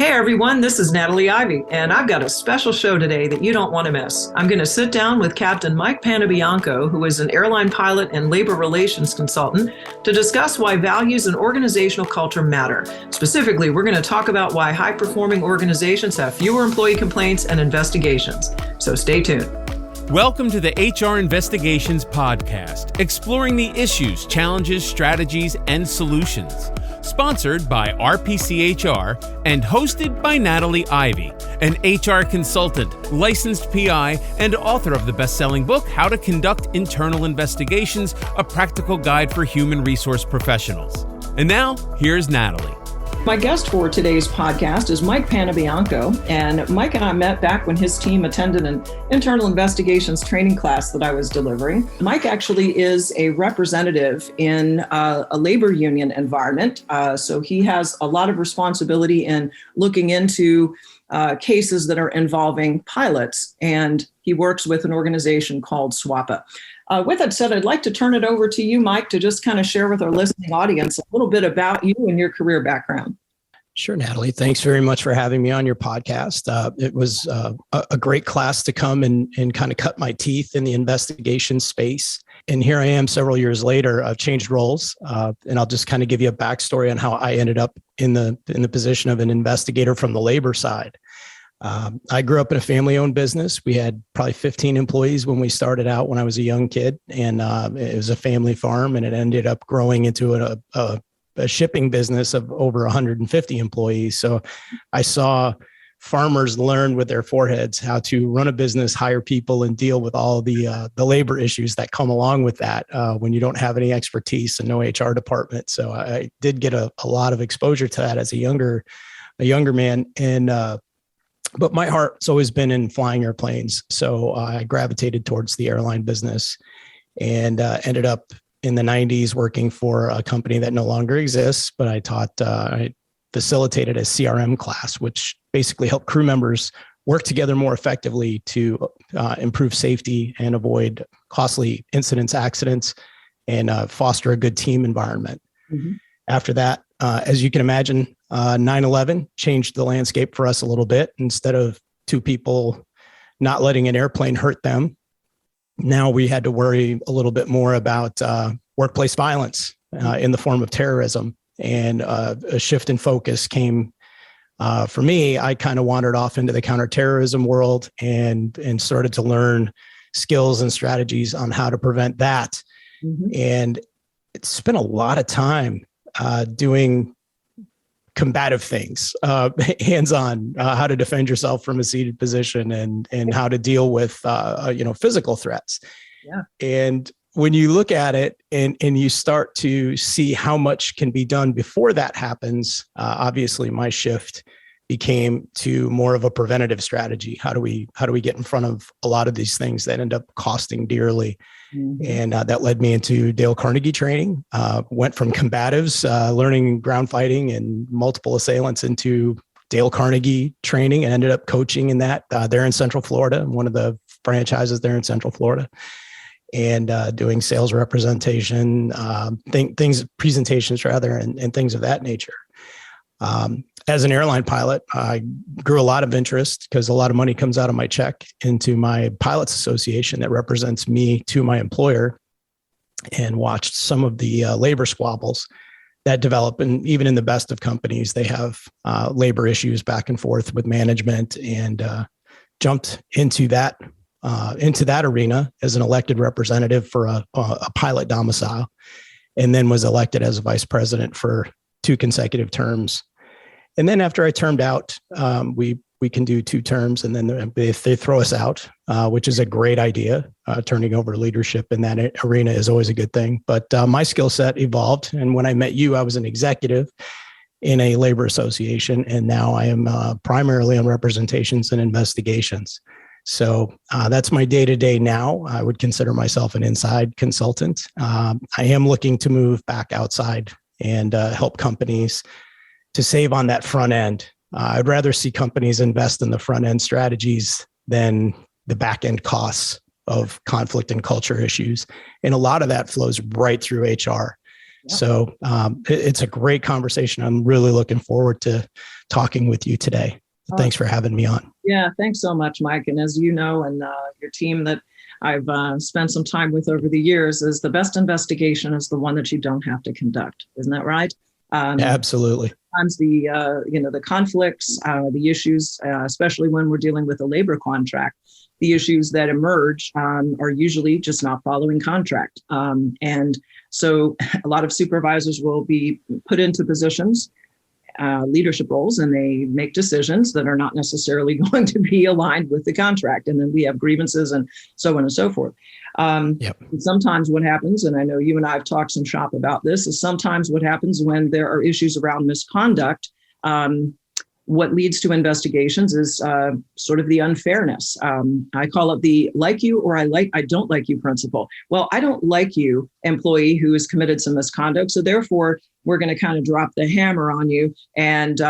Hey everyone, this is Natalie Ivy, and I've got a special show today that you don't want to miss. I'm going to sit down with Captain Mike Panebianco, who is an airline pilot and labor relations consultant, to discuss why values and organizational culture matter. Specifically, we're going to talk about why high-performing organizations have fewer employee complaints and investigations. So stay tuned. Welcome to the HR Investigations Podcast, exploring the issues, challenges, strategies, and solutions. Sponsored by RPCHR and hosted by Natalie Ivy, an HR consultant, licensed PI, and author of the best-selling book, How to Conduct Internal Investigations, a practical guide for human resource professionals. And now, here's Natalie. My guest for today's podcast is Mike Panebianco, and Mike and I met back when his team attended an internal investigations training class that I was delivering. Mike actually is a representative in a labor union environment, so he has a lot of responsibility in looking into cases that are involving pilots, and he works with an organization called SWAPA. With that said, I'd like to turn it over to you, Mike, to just kind of share with our listening audience a little bit about you and your career background. Sure, Natalie. Thanks very much for having me on your podcast. It was a great class to come and kind of cut my teeth in the investigation space. And here I am several years later. I've changed roles, and I'll just kind of give you a backstory on how I ended up in the position of an investigator from the labor side. I grew up in a family-owned business. We had probably 15 employees when we started out when I was a young kid, and it was a family farm, and it ended up growing into a shipping business of over 150 employees. So I saw farmers learn with their foreheads how to run a business, hire people, and deal with all the labor issues that come along with that when you don't have any expertise and no HR department. So I did get a lot of exposure to that as a younger man, and but my heart's always been in flying airplanes. So I gravitated towards the airline business and ended up in the 90s working for a company that no longer exists. But I facilitated a CRM class, which basically helped crew members work together more effectively to improve safety and avoid costly incidents, accidents, and foster a good team environment. Mm-hmm. After that, as you can imagine, 9/11 changed the landscape for us a little bit. Instead of two people not letting an airplane hurt them, now we had to worry a little bit more about workplace violence in the form of terrorism. And a shift in focus came for me. I kind of wandered off into the counterterrorism world and started to learn skills and strategies on how to prevent that. Mm-hmm. And it spent a lot of time doing combative things, hands-on, how to defend yourself from a seated position and how to deal with, physical threats. Yeah. And when you look at it and you start to see how much can be done before that happens, obviously my shift became to more of a preventative strategy. How do we get in front of a lot of these things that end up costing dearly? Mm-hmm. And that led me into Dale Carnegie training, went from combatives, learning ground fighting and multiple assailants, into Dale Carnegie training, and ended up coaching in that there in Central Florida, one of the franchises there in Central Florida, and doing sales representation, presentations rather, and things of that nature. As an airline pilot, I grew a lot of interest because a lot of money comes out of my check into my pilots association that represents me to my employer, and watched some of the labor squabbles that develop. And even in the best of companies, they have labor issues back and forth with management, and jumped into that arena as an elected representative for a pilot domicile, and then was elected as a vice president for 2 consecutive terms. And then after I termed out, we can do 2 terms, and then they throw us out, which is a great idea. Turning over leadership in that arena is always a good thing. But my skill set evolved. And when I met you, I was an executive in a labor association, and now I am primarily on representations and investigations. So that's my day-to-day now. I would consider myself an inside consultant. I am looking to move back outside and help companies to save on that front end. I'd rather see companies invest in the front end strategies than the back end costs of conflict and culture issues. And a lot of that flows right through HR. Yeah. So it's a great conversation. I'm really looking forward to talking with you today. Thanks for having me on. Yeah, thanks so much, Mike. And as you know, and your team that I've spent some time with over the years, is the best investigation is the one that you don't have to conduct. Isn't that right? Absolutely. Sometimes the conflicts, the issues, especially when we're dealing with a labor contract, the issues that emerge are usually just not following contract. And so a lot of supervisors will be put into positions, leadership roles, and they make decisions that are not necessarily going to be aligned with the contract. And then we have grievances and so on and so forth. Yep. Sometimes what happens, and I know you and I have talked some shop about this, is sometimes what happens when there are issues around misconduct, what leads to investigations is sort of the unfairness. I call it the like you or I don't like you principle. Well, I don't like you, employee who has committed some misconduct. So therefore, we're going to kind of drop the hammer on you. And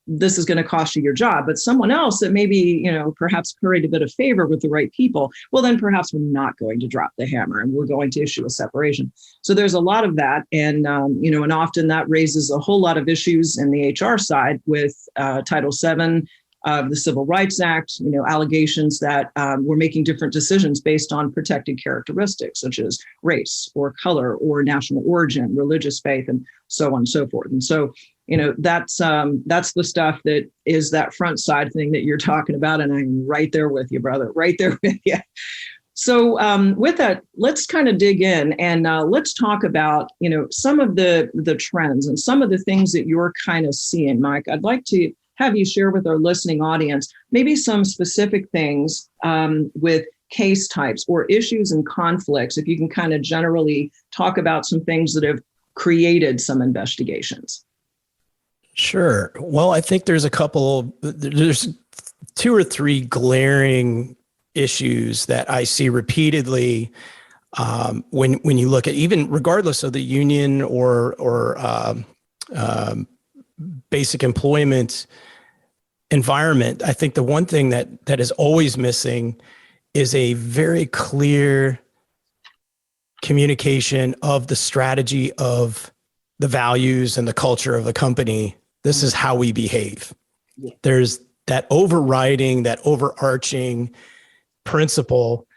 this is going to cost you your job. But someone else that maybe, perhaps curried a bit of favor with the right people, well, then perhaps we're not going to drop the hammer and we're going to issue a separation. So there's a lot of that. And, and often that raises a whole lot of issues in the HR side with Title VII of the Civil Rights Act, allegations that we're making different decisions based on protected characteristics, such as race or color or national origin, religious faith, and so on and so forth. And so, that's the stuff that is that front side thing that you're talking about. And I'm right there with you, brother, right there with you. So with that, let's kind of dig in and let's talk about, some of the trends and some of the things that you're kind of seeing, Mike. I'd like to have you share with our listening audience, maybe some specific things with case types or issues and conflicts, if you can kind of generally talk about some things that have created some investigations. Sure. Well, I think there's there's 2 or 3 glaring issues that I see repeatedly when you look at, even regardless of the union or basic employment environment. I think the one thing that is always missing is a very clear communication of the strategy, of the values and the culture of the company. This is how we behave. There's that overriding, that overarching principle.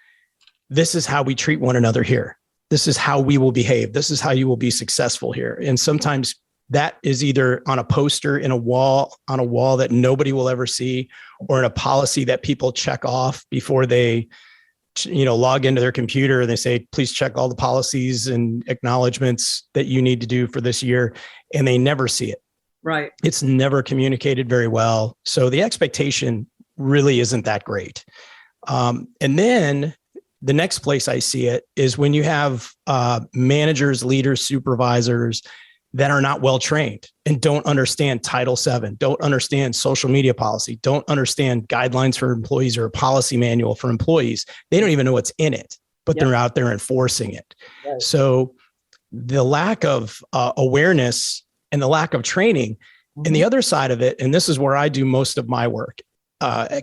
This is how we treat one another here. This is how we will behave. This is how you will be successful here. And sometimes that is either on a poster on a wall that nobody will ever see, or in a policy that people check off before they, log into their computer and they say, please check all the policies and acknowledgments that you need to do for this year. And they never see it. Right. It's never communicated very well. So the expectation really isn't that great. And then the next place I see it is when you have managers, leaders, supervisors that are not well trained and don't understand Title VII, don't understand social media policy, don't understand guidelines for employees or a policy manual for employees. They don't even know what's in it, but they're out there enforcing it. Right. So the lack of awareness and the lack of training, and the other side of it, and this is where I do most of my work,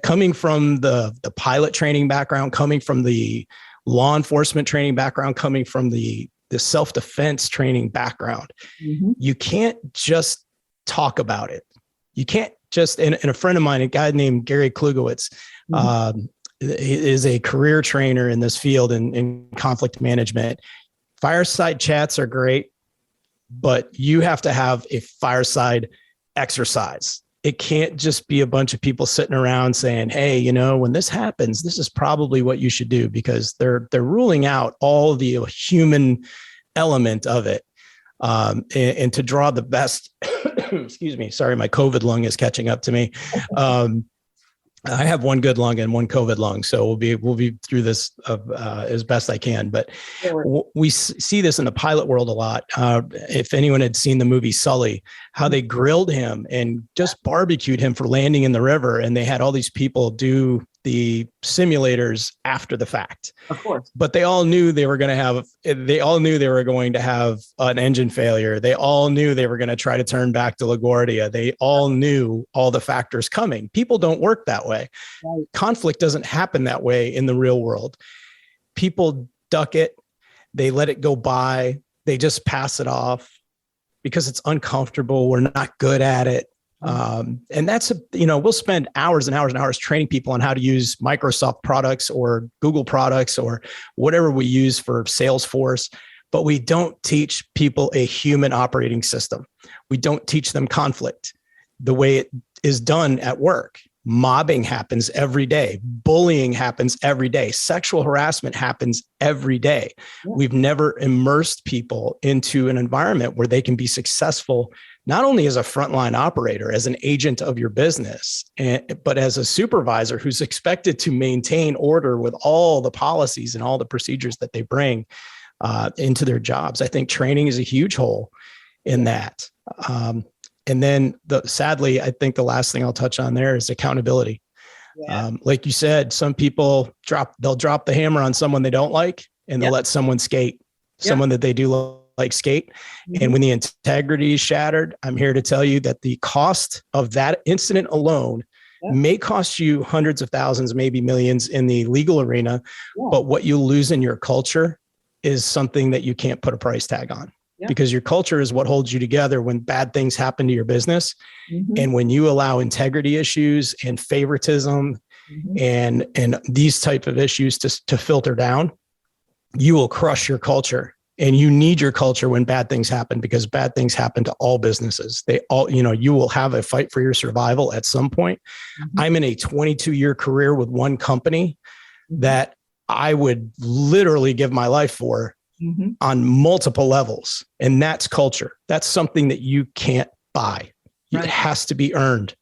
coming from the pilot training background, coming from the law enforcement training background, coming from the self-defense training background. You can't just talk about it. You can't just, and a friend of mine, a guy named Gary Klugowitz, is a career trainer in this field in conflict management. Fireside chats are great, but you have to have a fireside exercise. It can't just be a bunch of people sitting around saying, hey, when this happens, this is probably what you should do, because they're ruling out all the human element of it. And to draw the best, excuse me, sorry, my COVID lung is catching up to me. I have one good lung and one COVID lung, so we'll be through this as best I can. But we see this in the pilot world a lot. If anyone had seen the movie Sully, how they grilled him and just barbecued him for landing in the river, and they had all these people do the simulators after the fact. Of course. But they all knew they were going to have an engine failure. They all knew they were going to try to turn back to LaGuardia. They all knew all the factors coming. People don't work that way. Right. Conflict doesn't happen that way in the real world. People duck it. They let it go by. they just pass it off because it's uncomfortable. We're not good at it. And that's, we'll spend hours and hours and hours training people on how to use Microsoft products or Google products or whatever we use for Salesforce, but we don't teach people a human operating system. We don't teach them conflict the way it is done at work. Mobbing happens every day. Bullying happens every day. Sexual harassment happens every day. Yeah. We've never immersed people into an environment where they can be successful, not only as a frontline operator, as an agent of your business, but as a supervisor who's expected to maintain order with all the policies and all the procedures that they bring into their jobs. I think training is a huge hole in that. And then sadly, I think the last thing I'll touch on there is accountability. Yeah. Like you said, some people they'll drop the hammer on someone they don't like, and they'll let someone skate, someone that they do like skate. Mm-hmm. And when the integrity is shattered, I'm here to tell you that the cost of that incident alone may cost you hundreds of thousands, maybe millions in the legal arena. Yeah. But what you lose in your culture is something that you can't put a price tag on. Yeah. Because your culture is what holds you together when bad things happen to your business. Mm-hmm. And when you allow integrity issues and favoritism and these type of issues to filter down, you will crush your culture. And you need your culture when bad things happen, because bad things happen to all businesses. They all, you will have a fight for your survival at some point. Mm-hmm. I'm in a 22-year career with one company that I would literally give my life for. Mm-hmm. On multiple levels. And that's culture. That's something that you can't buy. Right. It has to be earned.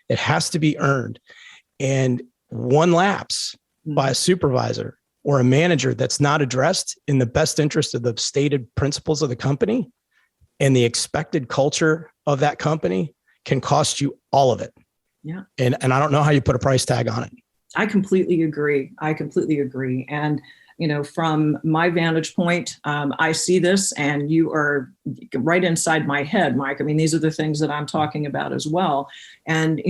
It has to be earned. And one lapse by a supervisor or a manager that's not addressed in the best interest of the stated principles of the company and the expected culture of that company can cost you all of it. Yeah. And I don't know how you put a price tag on it. I completely agree. And from my vantage point, I see this, and you are right inside my head, Mike. I mean, these are the things that I'm talking about as well. And,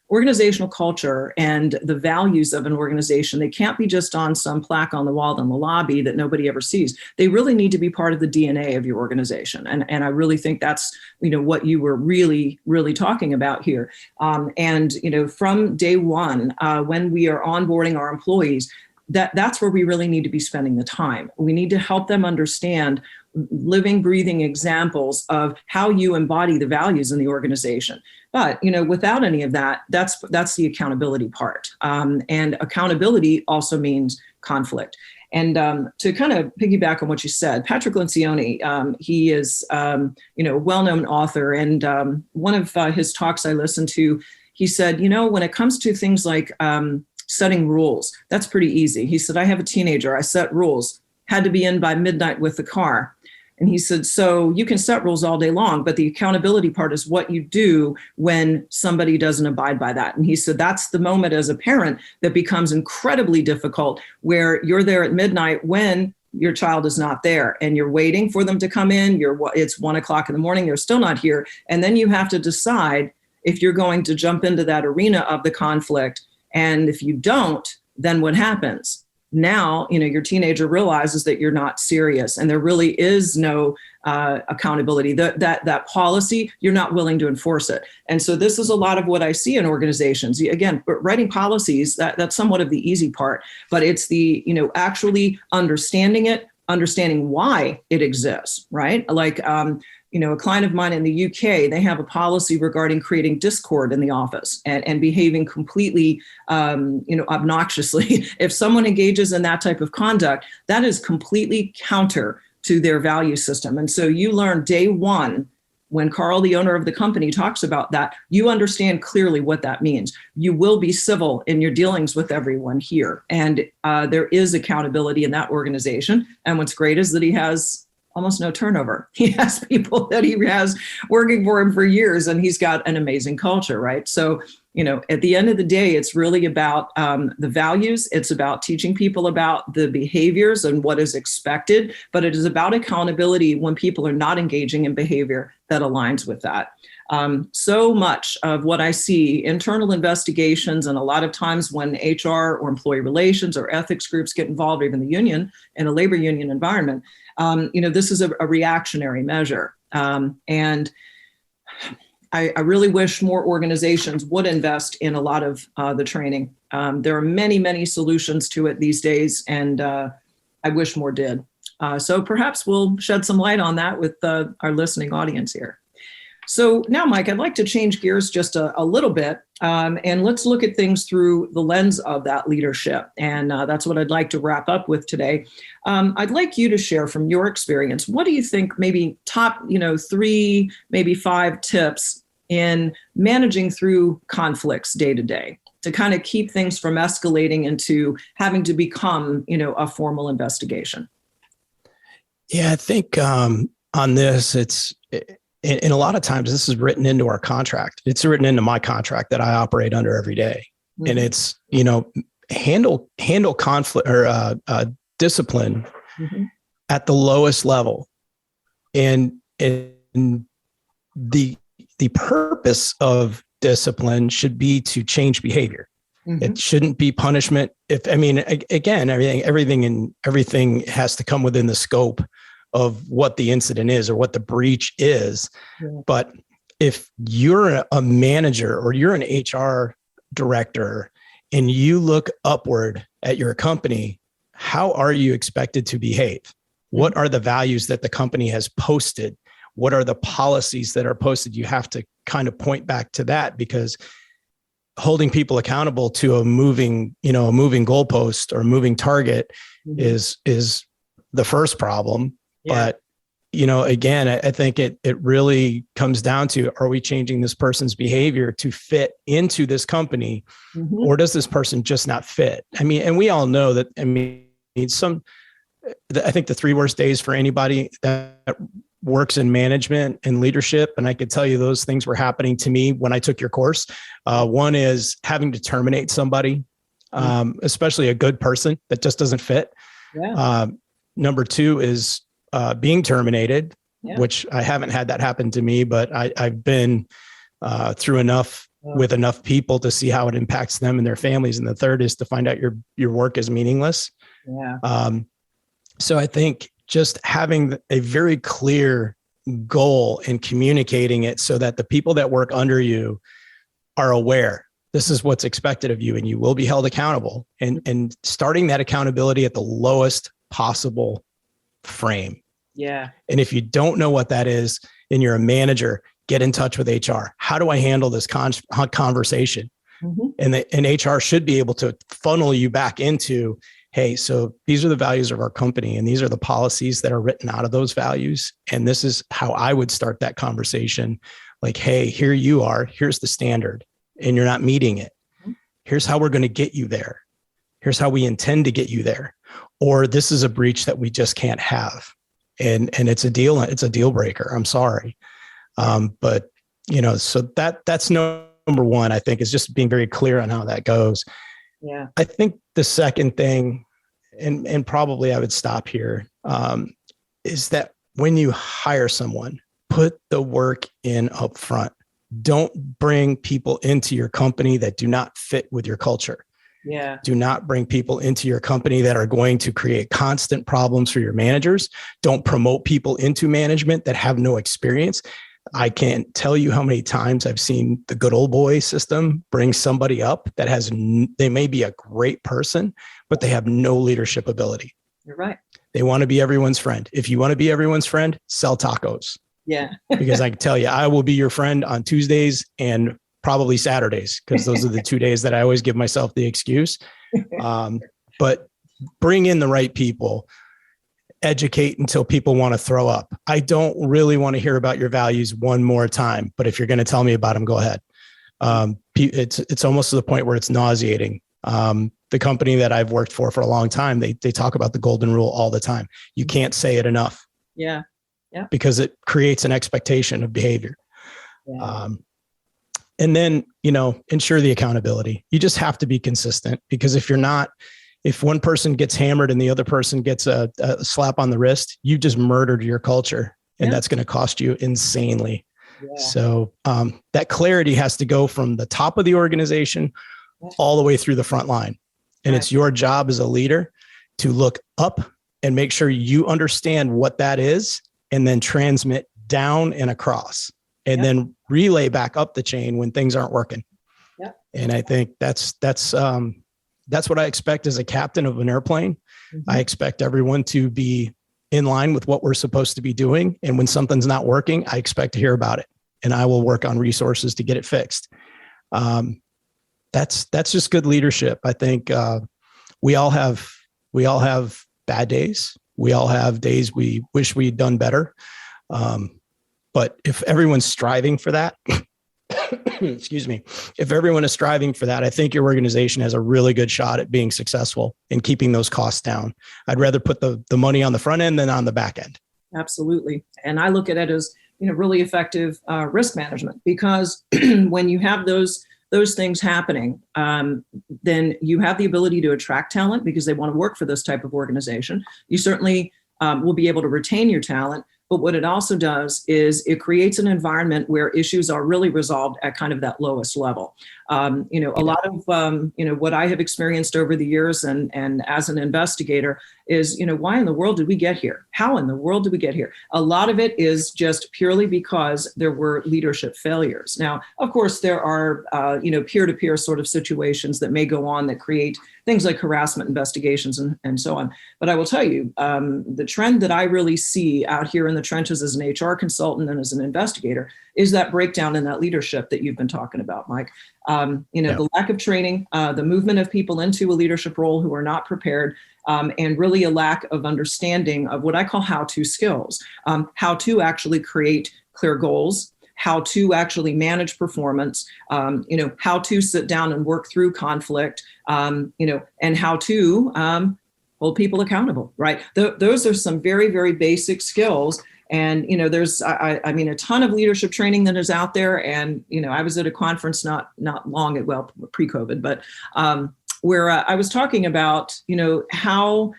organizational culture and the values of an organization, they can't be just on some plaque on the wall in the lobby that nobody ever sees. They really need to be part of the DNA of your organization. And I really think that's, what you were really, really talking about here. And from day one, when we are onboarding our employees, that's where we really need to be spending the time. We need to help them understand living, breathing examples of how you embody the values in the organization. But, without any of that, that's the accountability part. And accountability also means conflict. And to kind of piggyback on what you said, Patrick Lencioni, he is, a well-known author. And one of his talks I listened to, he said, when it comes to things like setting rules, that's pretty easy. He said, I have a teenager, I set rules, had to be in by midnight with the car. And he said, so you can set rules all day long, but the accountability part is what you do when somebody doesn't abide by that. And he said, that's the moment as a parent that becomes incredibly difficult, where you're there at midnight when your child is not there and you're waiting for them to come in. It's 1 o'clock in the morning, they're still not here. And then you have to decide if you're going to jump into that arena of the conflict. And if you don't, then what happens? Now, your teenager realizes that you're not serious, and there really is no accountability. That policy, you're not willing to enforce it. And so this is a lot of what I see in organizations. Again, writing policies, that's somewhat of the easy part, but it's the, actually understanding it, understanding why it exists, right? Like, a client of mine in the UK, they have a policy regarding creating discord in the office and behaving completely, obnoxiously. If someone engages in that type of conduct, that is completely counter to their value system. And so you learn day one, when Carl, the owner of the company, talks about that, you understand clearly what that means. You will be civil in your dealings with everyone here. And there is accountability in that organization. And what's great is that he has almost no turnover. He has people that he has working for him for years, and he's got an amazing culture, right? So, at the end of the day, it's really about the values. It's about teaching people about the behaviors and what is expected, but it is about accountability when people are not engaging in behavior that aligns with that. So much of what I see, internal investigations, and a lot of times when HR or employee relations or ethics groups get involved, or even the union in a labor union environment, this is a reactionary measure. And I really wish more organizations would invest in a lot of the training. There are many, many solutions to it these days, and I wish more did. So perhaps we'll shed some light on that with our listening audience here. So now, Mike, I'd like to change gears just a little bit, and let's look at things through the lens of that leadership. And that's what I'd like to wrap up with today. I'd like you to share from your experience, what do you think maybe top, 3, maybe 5 tips in managing through conflicts day to day to kind of keep things from escalating into having to become, a formal investigation? Yeah, I think on this, and a lot of times this is written into our contract. It's written into my contract that I operate under every day. Mm-hmm. And it's, handle conflict or discipline mm-hmm. at the lowest level. And the purpose of discipline should be to change behavior. Mm-hmm. It shouldn't be punishment. Again, everything has to come within the scope of what the incident is or what the breach is. Yeah. But if you're a manager or you're an HR director and you look upward at your company, how are you expected to behave? What are the values that the company has posted? What are the policies that are posted? You have to kind of point back to that, because holding people accountable to a moving goalpost or a moving target mm-hmm. is the first problem. Yeah. But, again, I think it really comes down to, are we changing this person's behavior to fit into this company mm-hmm. or does this person just not fit? And we all know that, I think the 3 worst days for anybody that works in management and leadership, and I could tell you those things were happening to me when I took your course. One is having to terminate somebody, especially a good person that just doesn't fit. Yeah. Number 2 is being terminated, yeah. which I haven't had that happen to me, but I've been through enough with enough people to see how it impacts them and their families. And the 3rd is to find out your work is meaningless. Yeah. So I think just having a very clear goal and communicating it so that the people that work under you are aware this is what's expected of you and you will be held accountable, and starting that accountability at the lowest possible frame. Yeah. And if you don't know what that is and you're a manager, get in touch with HR. How do I handle this conversation? Mm-hmm. And HR should be able to funnel you back into, hey, so these are the values of our company and these are the policies that are written out of those values. And this is how I would start that conversation. Like, hey, here you are, here's the standard and you're not meeting it. Here's how we're going to get you there. Here's how we intend to get you there. Or this is a breach that we just can't have. And it's a deal breaker. I'm sorry. But so that's number 1, I think, is just being very clear on how that goes. Yeah. I think the second thing, and probably I would stop here, is that when you hire someone, put the work in up front. Don't bring people into your company that do not fit with your culture. Yeah. Do not bring people into your company that are going to create constant problems for your managers. Don't promote people into management that have no experience. I can't tell you how many times I've seen the good old boy system bring somebody up that they may be a great person, but they have no leadership ability. You're right. They want to be everyone's friend. If you want to be everyone's friend, sell tacos. Yeah. Because I can tell you, I will be your friend on Tuesdays and probably Saturdays, because those are the 2 days that I always give myself the excuse. But bring in the right people. Educate until people want to throw up. I don't really want to hear about your values one more time, but if you're going to tell me about them, go ahead. It's almost to the point where it's nauseating. The company that I've worked for a long time, they talk about the golden rule all the time. You can't say it enough. Yeah. Yeah. Because it creates an expectation of behavior. Yeah. And then, ensure the accountability. You just have to be consistent, because if one person gets hammered and the other person gets a slap on the wrist, you just murdered your culture, and that's going to cost you insanely. So that clarity has to go from the top of the organization all the way through the front line. And it's your job as a leader to look up and make sure you understand what that is, and then transmit down and across, and then relay back up the chain when things aren't working. And I think that's what I expect as a captain of an airplane. I expect everyone to be in line with what we're supposed to be doing. And when something's not working, I expect to hear about it, and I will work on resources to get it fixed. That's just good leadership. I think we all have bad days. We all have days we wish we'd done better. But if everyone's striving for that, excuse me, if everyone is striving for that, I think your organization has a really good shot at being successful in keeping those costs down. I'd rather put the money on the front end than on the back end. Absolutely. And I look at it as, really effective risk management, because when you have those things happening, then you have the ability to attract talent because they want to work for this type of organization. You certainly will be able to retain your talent. But what it also does is it creates an environment where issues are really resolved at kind of that lowest level. A lot of, what I have experienced over the years and as an investigator is, why in the world did we get here? How in the world did we get here? A lot of it is just purely because there were leadership failures. Now, of course, there are, peer-to-peer sort of situations that may go on that create things like harassment investigations and so on. But I will tell you, the trend that I really see out here in the trenches as an HR consultant and as an investigator is that breakdown in that leadership that you've been talking about, Mike. The lack of training, the movement of people into a leadership role who are not prepared, and really a lack of understanding of what I call how-to skills, how to actually create clear goals, how to actually manage performance, how to sit down and work through conflict, and how to hold people accountable, right? Those are some very, very basic skills. And, there's, a ton of leadership training that is out there. And, I was at a conference not long ago, pre-COVID, but where I was talking about, how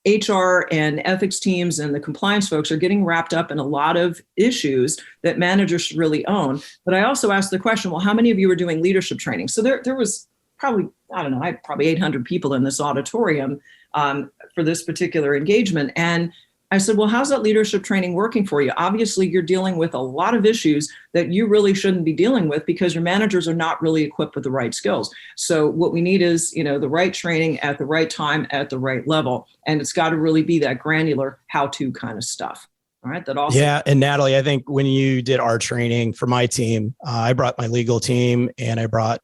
HR and ethics teams and the compliance folks are getting wrapped up in a lot of issues that managers should really own. But I also asked the question, well, how many of you are doing leadership training? So there was probably, I had probably 800 people in this auditorium for this particular engagement. And I said, well, how's that leadership training working for you? Obviously, you're dealing with a lot of issues that you really shouldn't be dealing with because your managers are not really equipped with the right skills. So what we need is, the right training at the right time at the right level. And it's got to really be that granular how-to kind of stuff. All right. That also. Yeah. And Natalie, I think when you did our training for my team, I brought my legal team and I brought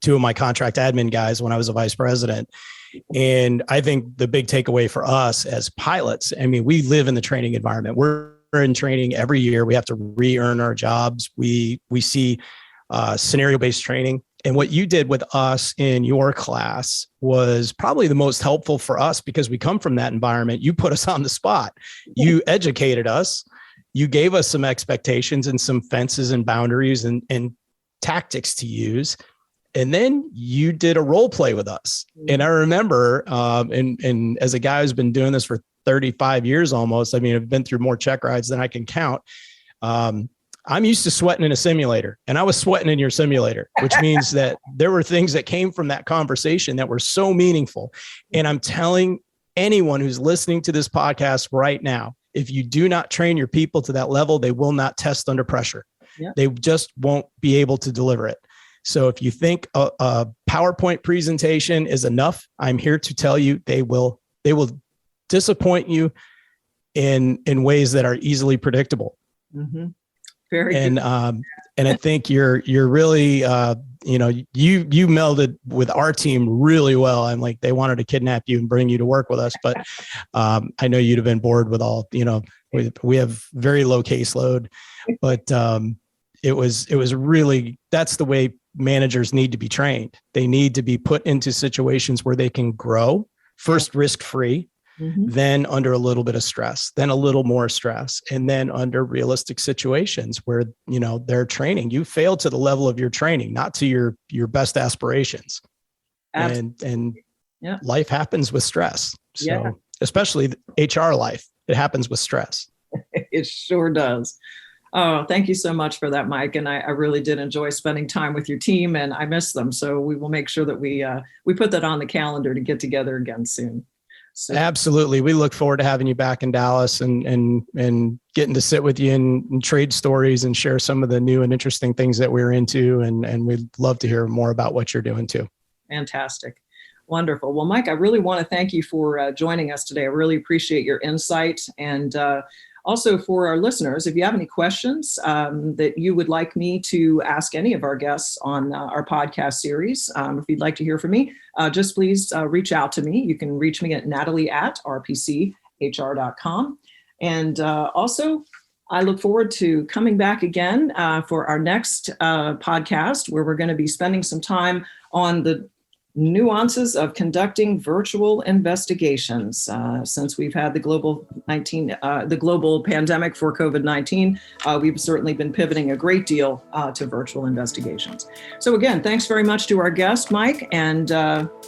two of my contract admin guys when I was a vice president. And I think the big takeaway for us as pilots, we live in the training environment. We're in training every year. We have to re-earn our jobs. We see scenario-based training. And what you did with us in your class was probably the most helpful for us because we come from that environment. You put us on the spot. You educated us. You gave us some expectations and some fences and boundaries and tactics to use. And then you did a role play with us. And I remember, and as a guy who's been doing this for 35 years almost, I've been through more check rides than I can count. I'm used to sweating in a simulator, and I was sweating in your simulator, which means that there were things that came from that conversation that were so meaningful. And I'm telling anyone who's listening to this podcast right now, if you do not train your people to that level, they will not test under pressure. Yeah. They just won't be able to deliver it. So if you think a PowerPoint presentation is enough, I'm here to tell you they will disappoint you in ways that are easily predictable. Mm-hmm. Very good. And I think you're really you melded with our team really well. I'm like, they wanted to kidnap you and bring you to work with us, but I know you'd have been bored with all. We have very low caseload, but it was really, that's the way managers need to be trained. They need to be put into situations where they can grow, first risk-free, then under a little bit of stress, then a little more stress, and then under realistic situations where, they're training. You fail to the level of your training, not to your best aspirations. And life happens with stress. So especially HR life, it happens with stress. It sure does. Oh, thank you so much for that, Mike. And I really did enjoy spending time with your team, and I miss them. So we will make sure that we put that on the calendar to get together again soon. So, Absolutely. We look forward to having you back in Dallas and getting to sit with you and trade stories and share some of the new and interesting things that we're into. And we'd love to hear more about what you're doing too. fantastic. Wonderful. Well, Mike, I really want to thank you for joining us today. I really appreciate your insight. And also for our listeners, if you have any questions that you would like me to ask any of our guests on our podcast series, if you'd like to hear from me, just please reach out to me. You can reach me at natalie@rpchr.com. And also, I look forward to coming back again for our next podcast, where we're going to be spending some time on the nuances of conducting virtual investigations. Since we've had the global pandemic for COVID-19, we've certainly been pivoting a great deal to virtual investigations. So again, thanks very much to our guest, Mike, and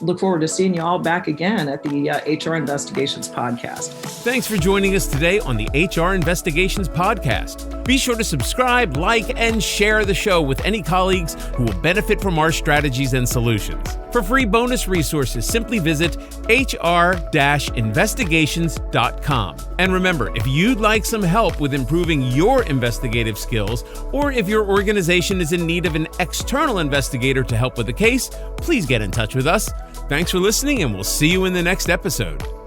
look forward to seeing you all back again at the HR Investigations Podcast. Thanks for joining us today on the HR Investigations Podcast. Be sure to subscribe, like, and share the show with any colleagues who will benefit from our strategies and solutions. For free bonus resources, simply visit hr-investigations.com. And remember, if you'd like some help with improving your investigative skills, or if your organization is in need of an external investigator to help with a case, please get in touch with us. Thanks for listening, and we'll see you in the next episode.